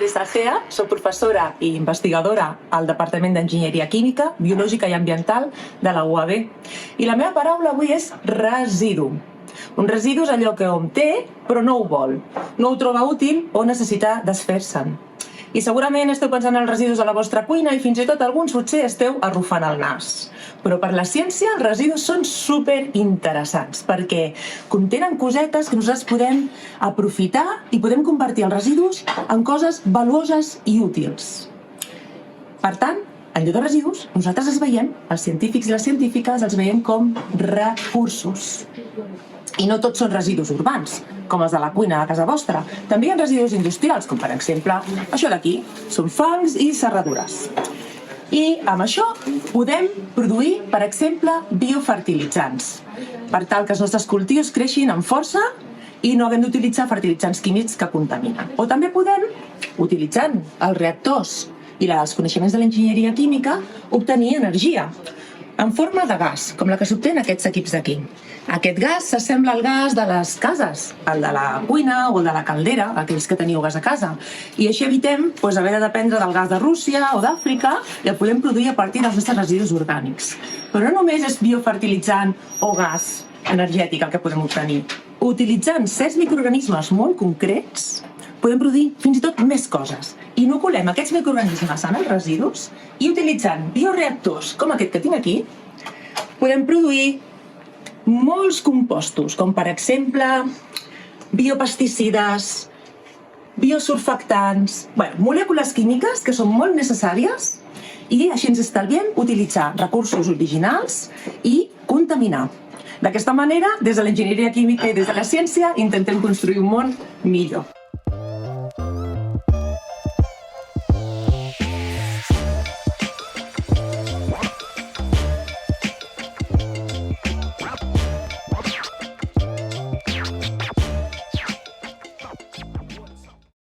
Teresa Gea, soc professora i investigadora al Departament d'Enginyeria Química, Biològica i Ambiental de la UAB. I la meva paraula avui és residu. Un residu és allò que hom té però no ho vol, no ho troba útil o necessita desfer-se'n. I segurament esteu pensant en els residus a la vostra cuina i fins i tot alguns potser esteu arrufant el nas. Però per la ciència els residus són superinteressants perquè contenen cosetes que nosaltres podem aprofitar i podem convertir els residus en coses valuoses i útils. Per tant, en lloc de residus, nosaltres els veiem, els científics i les científiques els veiem com recursos. I no tots són residus urbans, com els de la cuina a casa vostra. També hi ha residus industrials, com per exemple això d'aquí, són fangs i serradures. I amb això podem produir, per exemple, biofertilitzants, per tal que els nostres cultius creixin amb força i no haguem d'utilitzar fertilitzants químics que contaminen. O també podem, utilitzant els reactors i els coneixements de l'enginyeria química, obtenir energia en forma de gas, com la que s'obté en aquests equips d'aquí. Aquest gas s'assembla al gas de les cases, el de la cuina o el de la caldera, aquells que teniu gas a casa. I així evitem haver de dependre del gas de Rússia o d'Àfrica i el podem produir a partir dels nostres residus orgànics. Però no només és biofertilitzant o gas energètic el que podem obtenir. Utilitzant certs microorganismes molt concrets, podem produir fins i tot més coses. Inoculem aquests microorganismes en els residus i utilitzant bioreactors com aquest que tinc aquí, podem produir molts compostos, com per exemple biopesticides, biosurfactants, molècules químiques que són molt necessàries i així ens estalviem utilitzar recursos originals i contaminar. D'aquesta manera, des de l'enginyeria química i des de la ciència, intentem construir un món millor.